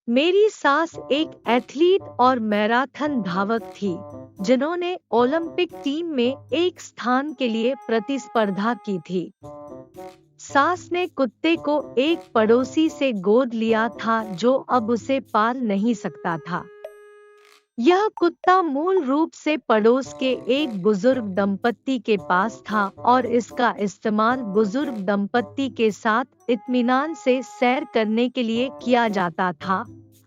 मेरी सास एक एथलीट और मैराथन धावक थी, जिन्होंने ओलंपिक टीम में एक स्थान के लिए प्रतिस्पर्धा की थी। सास ने कुत्ते को एक पड़ोसी से गोद लिया था जो अब उसे पाल नहीं सकता था। यह कुत्ता मूल रूप से पड़ोस के एक बुजुर्ग दंपत्ति के पास था और इसका इस्तेमाल बुजुर्ग दंपत्ति के साथ इत्मीनान से सैर करने के लिए किया जाता था,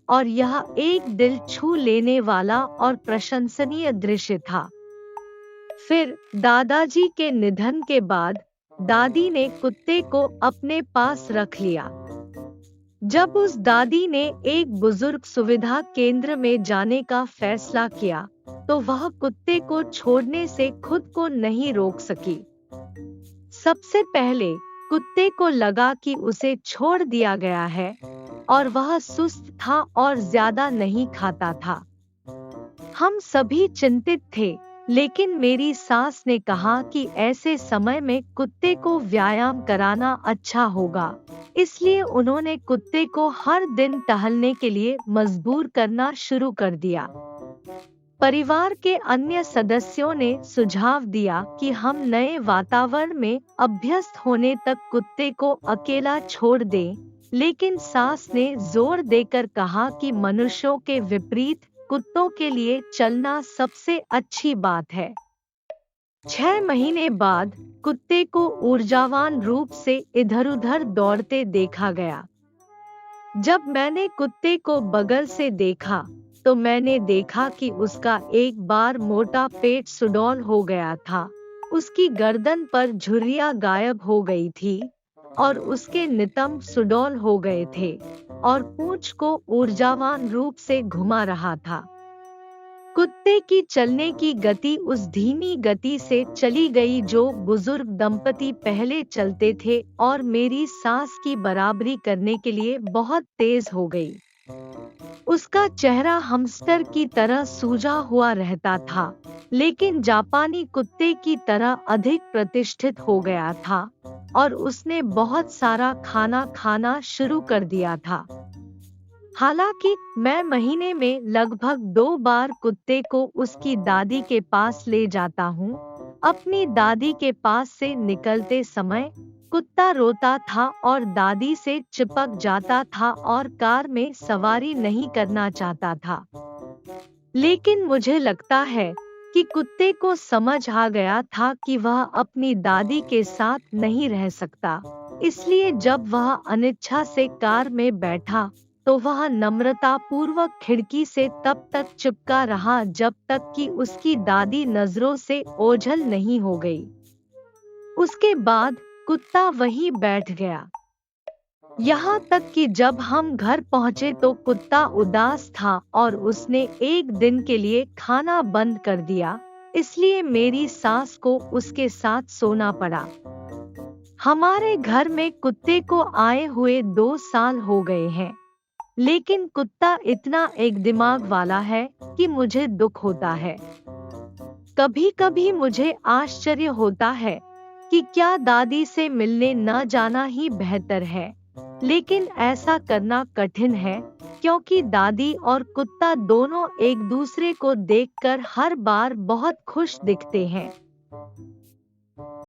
और यह एक दिल छू लेने वाला और प्रशंसनीय दृश्य था। फिर दादाजी के निधन के बाद दादी ने कुत्ते को अपने पास रख लिया। जब उस दादी ने एक बुजुर्ग सुविधा केंद्र में जाने का फैसला किया, तो वह कुत्ते को छोड़ने से खुद को नहीं रोक सकी। सबसे पहले कुत्ते को लगा कि उसे छोड़ दिया गया है, और वह सुस्त था और ज्यादा नहीं खाता था। हम सभी चिंतित थे, लेकिन मेरी सास ने कहा कि ऐसे समय में कुत्ते को व्यायाम कराना अच्छा होगा। इसलिए उन्होंने कुत्ते को हर दिन टहलने के लिए मजबूर करना शुरू कर दिया। परिवार के अन्य सदस्यों ने सुझाव दिया कि हम नए वातावरण में अभ्यस्त होने तक कुत्ते को अकेला छोड़ दें, लेकिन सास ने जोर देकर कहा कि मनुष्यों के विपरीत कुत्तों के लिए चलना सबसे अच्छी बात है। 6 महीने बाद कुत्ते को ऊर्जावान रूप से इधर-उधर दौड़ते देखा गया। जब मैंने कुत्ते को बगल से देखा, तो मैंने देखा कि उसका एक बार मोटा पेट सुडौल हो गया था, उसकी गर्दन पर झुर्रियां गायब हो गई थी, और उसके नितंब सुडौल हो गए थे, और पूंछ को ऊर्जावान रूप से घुमा रहा था। कुत्ते की चलने की गति उस धीमी गति से चली गई जो बुजुर्ग दंपति पहले चलते थे, और मेरी सास की बराबरी करने के लिए बहुत तेज हो गई। उसका चेहरा हमस्टर की तरह सूजा हुआ रहता था, लेकिन जापानी कुत्ते की तरह अधिक प्रतिष्ठित हो गया था, और उसने बहुत सारा खाना खाना शुरू कर दिया था। हालांकि मैं महीने में लगभग 2 बार कुत्ते को उसकी दादी के पास ले जाता हूँ। अपनी दादी के पास से निकलते समय कुत्ता रोता था और दादी से चिपक जाता था और कार में सवारी नहीं करना चाहता था। लेकिन मुझे लगता है कि कुत्ते को समझ आ गया था कि वह अपनी दादी के साथ नहीं रह सकता, इसलिए जब वह अनिच्छा से कार में बैठा, तो वह नम्रता पूर्वक खिड़की से तब तक चिपका रहा जब तक कि उसकी दादी नजरों से ओझल नहीं हो गई। उसके बाद कुत्ता वहीं बैठ गया। यहाँ तक कि जब हम घर पहुँचे तो कुत्ता उदास था और उसने एक दिन के लिए खाना बंद कर दिया, इसलिए मेरी सास को उसके साथ सोना पड़ा। हमारे घर में कुत्ते को आए हुए 2 साल हो गए हैं, लेकिन कुत्ता इतना एक दिमाग वाला है कि मुझे दुख होता है। कभी-कभी मुझे आश्चर्य होता है कि क्या दादी से मिलने न जाना ही बेहतर है, लेकिन ऐसा करना कठिन है क्योंकि दादी और कुत्ता दोनों एक दूसरे को देखकर हर बार बहुत खुश दिखते हैं।